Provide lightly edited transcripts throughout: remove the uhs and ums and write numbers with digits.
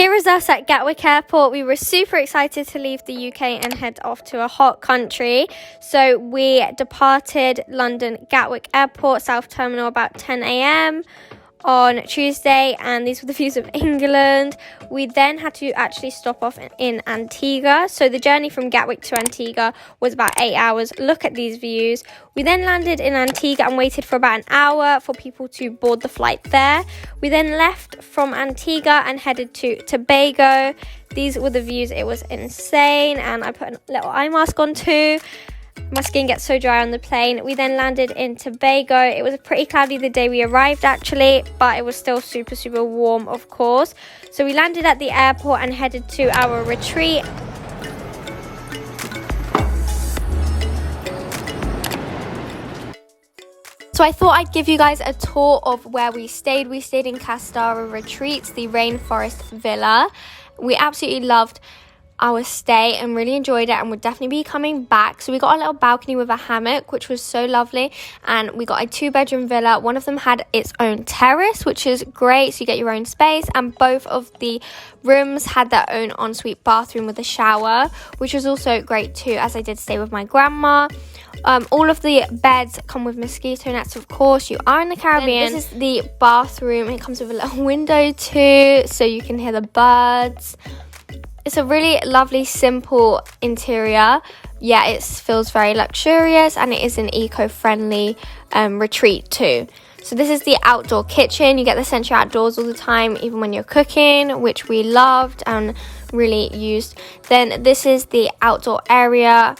Here is us at Gatwick Airport. We were super excited to leave the UK and head off to a hot country. So we departed London Gatwick Airport, South Terminal, about 10 a.m. on Tuesday, and these were the views of England. We then had to actually stop off in Antigua. So the journey from Gatwick to Antigua was about 8 hours. Look at these views. We then landed in Antigua and waited for about an hour for people to board the flight there. We then left from Antigua and headed to Tobago. These were the views. It was insane, and I put a little eye mask on too. My skin gets so dry on the plane. We then landed in Tobago. It was pretty cloudy the day we arrived actually, but it was still super, super warm, of course. So we landed at the airport and headed to our retreat. So I thought I'd give you guys a tour of where we stayed. We stayed in Castara Retreats, the Rainforest villa. We absolutely loved our stay and really enjoyed it, and would definitely be coming back. So we got a little balcony with a hammock, which was so lovely, and we got a 2-bedroom villa. One of them had its own terrace, which is great, so you get your own space, and both of the rooms had their own ensuite bathroom with a shower, which was also great too, as I did stay with my grandma. All of the beds come with mosquito nets, of course. You are in the Caribbean. This is the bathroom. It comes with a little window too, so you can hear the birds. It's a really lovely, simple interior. Yeah, it feels very luxurious, and it is an eco-friendly retreat too. So this is the outdoor kitchen. You get the sense you're outdoors all the time, even when you're cooking, which we loved and really used. Then this is the outdoor area.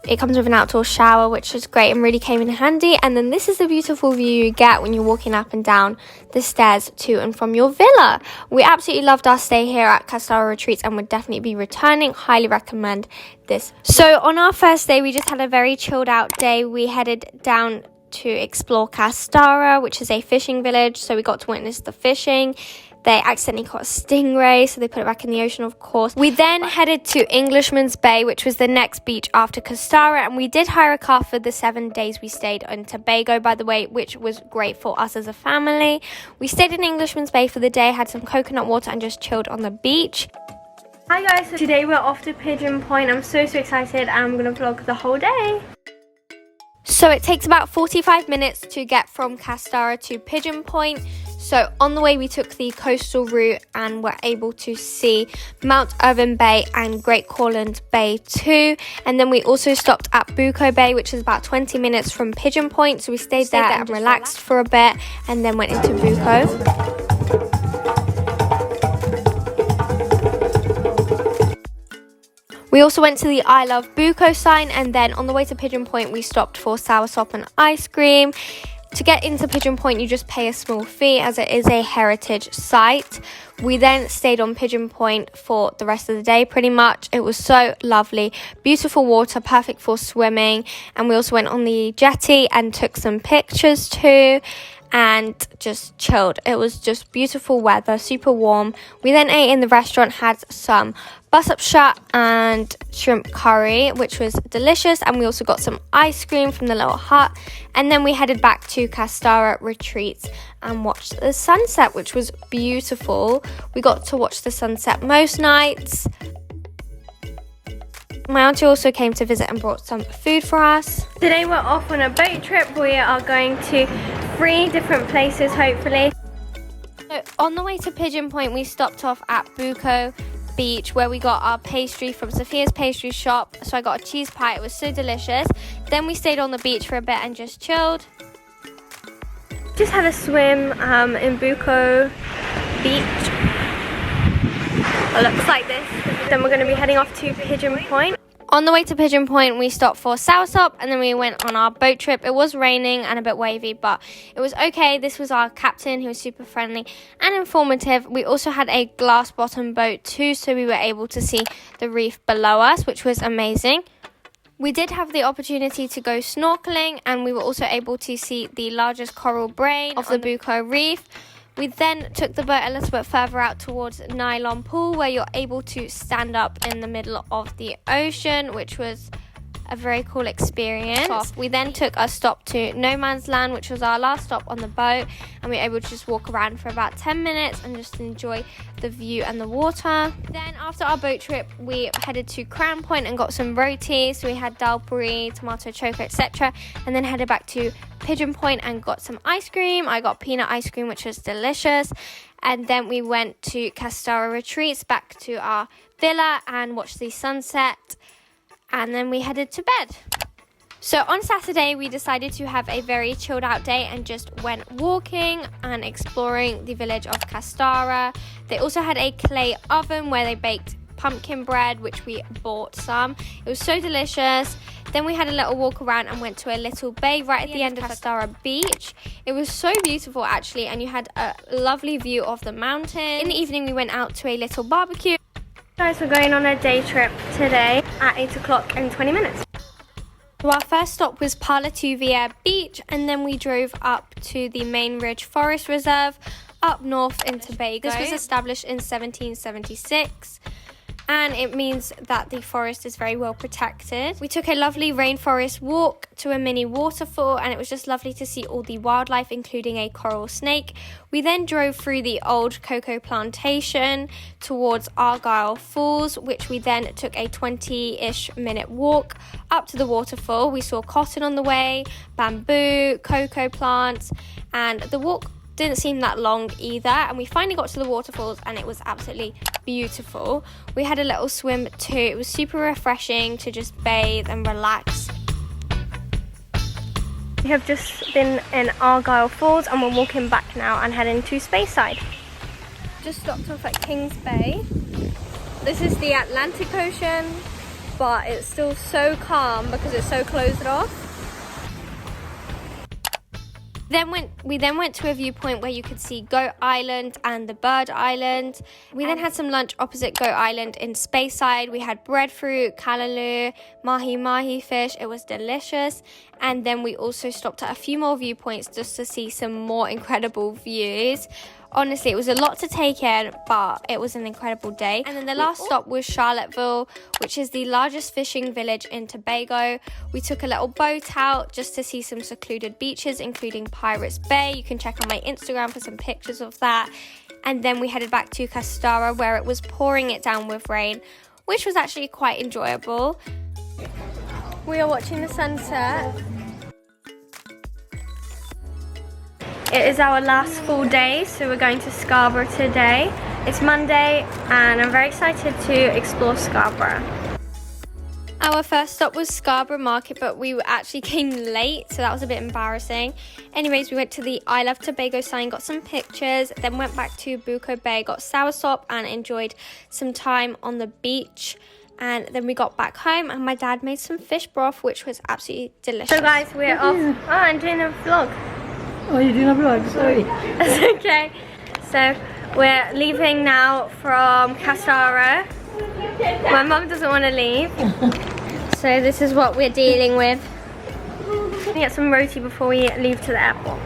It comes with an outdoor shower, which is great and really came in handy. And then this is the beautiful view you get when you're walking up and down the stairs to and from your villa. We absolutely loved our stay here at Castara Retreats and would definitely be returning. Highly recommend this. So on our first day, we just had a very chilled out day. We headed down to explore Castara, which is a fishing village. So we got to witness the fishing. They accidentally caught a stingray, so they put it back in the ocean, of course. We then headed to Englishman's Bay, which was the next beach after Castara, and we did hire a car for the 7 days we stayed in Tobago, by the way, which was great for us as a family. We stayed in Englishman's Bay for the day, had some coconut water, and just chilled on the beach. Hi guys, so today we're off to Pigeon Point. I'm so excited, and I'm going to vlog the whole day. So it takes about 45 minutes to get from Castara to Pigeon Point. So on the way we took the coastal route and were able to see Mount Irvine Bay and Great Corland Bay too. And then we also stopped at Buccoo Bay, which is about 20 minutes from Pigeon Point. So we stayed there and relaxed for a bit, and then went into Buccoo. We also went to the I Love Buccoo sign, and then on the way to Pigeon Point we stopped for soursop and ice cream. To get into Pigeon Point, you just pay a small fee as it is a heritage site. We then stayed on Pigeon Point for the rest of the day pretty much. It was so lovely. Beautiful water, perfect for swimming. And we also went on the jetty and took some pictures too, and just chilled. It was just beautiful weather, super warm. We then ate in the restaurant, had some bus-up shut and shrimp curry, which was delicious, and we also got some ice cream from the little hut. And then we headed back to Castara Retreats and watched the sunset, which was beautiful. We got to watch the sunset most nights. My auntie also came to visit and brought some food for us. Today we're off on a boat trip. We are going to 3 different places, hopefully. So on the way to Pigeon Point, we stopped off at Buccoo Beach, where we got our pastry from Sophia's pastry shop. So I got a cheese pie. It was so delicious. Then we stayed on the beach for a bit and just chilled. Just had a swim in Buccoo Beach. It looks like this. Then we're going to be heading off to Pigeon Point. On the way to Pigeon Point, we stopped for soursop, and then we went on our boat trip. It was raining and a bit wavy, but it was okay. This was our captain. He was super friendly and informative. We also had a glass bottom boat too, so we were able to see the reef below us, which was amazing. We did have the opportunity to go snorkeling, and we were also able to see the largest coral brain of the Buccoo Reef. We then took the boat a little bit further out towards Nylon Pool, where you're able to stand up in the middle of the ocean, which was a very cool experience. We then took a stop to No Man's Land, which was our last stop on the boat, and we were able to just walk around for about 10 minutes and just enjoy the view and the water. Then after our boat trip, we headed to Crown Point and got some roti. So we had dal puri, tomato choco, etc., and then headed back to Pigeon Point and got some ice cream. I got peanut ice cream, which was delicious. And then we went to Castara Retreats, back to our villa, and watched the sunset. And then we headed to bed. So on Saturday, we decided to have a very chilled out day and just went walking and exploring the village of Castara. They also had a clay oven where they baked pumpkin bread, which we bought some. It was so delicious. Then we had a little walk around and went to a little bay right at the end of Castara Beach. It was so beautiful actually, and you had a lovely view of the mountains. In the evening, we went out to a little barbecue. Guys, we're going on a day trip today at 8 o'clock in 20 minutes. So our first stop was Palatuvia Beach, and then we drove up to the Main Ridge Forest Reserve up north in Tobago. This was established in 1776. And it means that the forest is very well protected. We took a lovely rainforest walk to a mini waterfall, and it was just lovely to see all the wildlife, including a coral snake. We then drove through the old cocoa plantation towards Argyle Falls, which we then took a 20-ish minute walk up to the waterfall. We saw cotton on the way, bamboo, cocoa plants, and the walk didn't seem that long either, and we finally got to the waterfalls and it was absolutely beautiful. We had a little swim too. It was super refreshing to just bathe and relax. We have just been in Argyle Falls and we're walking back now and heading to Speyside. Just stopped off at Kings Bay. This is the Atlantic Ocean, but it's still so calm because it's so closed off. We then went to a viewpoint where you could see Goat Island and the Bird Island. We then had some lunch opposite Goat Island in Speyside. We had breadfruit, callaloo, mahi fish. It was delicious. And then we also stopped at a few more viewpoints just to see some more incredible views. Honestly, it was a lot to take in, but it was an incredible day. And then the last stop was Charlotteville, which is the largest fishing village in Tobago. We took a little boat out just to see some secluded beaches, including Pirates Bay. You can check on my Instagram for some pictures of that. And then we headed back to Castara, where it was pouring it down with rain, which was actually quite enjoyable. We are watching the sunset. It is our last full day, so we're going to Scarborough today. It's Monday and I'm very excited to explore Scarborough. Our first stop was Scarborough Market, but we actually came late, so that was a bit embarrassing. Anyways, we went to the I Love Tobago sign, got some pictures, then went back to Buccoo Bay, got soursop and enjoyed some time on the beach. And then we got back home and my dad made some fish broth, which was absolutely delicious. So guys, we're off. Oh, I'm doing a vlog. Oh, you're doing a vlog? Sorry. That's okay. So we're leaving now from Castara. My mum doesn't want to leave. So this is what we're dealing with. We get some roti before we leave to the airport.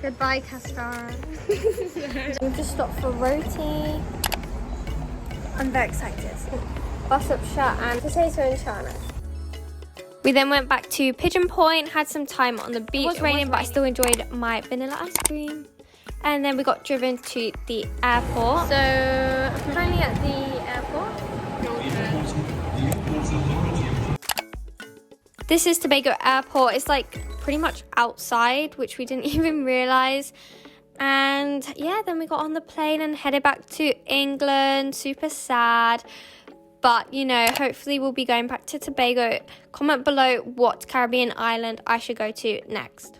Goodbye, Castara. We've just stopped for roti. I'm very excited. Bus up shut and potato and chana. We then went back to Pigeon Point, had some time on the beach. It was raining, but I still enjoyed my vanilla ice cream. And then we got driven to the airport. So I'm currently at the airport. This is Tobago Airport. It's like pretty much outside, which we didn't even realise. And yeah, then we got on the plane and headed back to England. Super sad. But, you know, hopefully we'll be going back to Tobago. Comment below what Caribbean island I should go to next.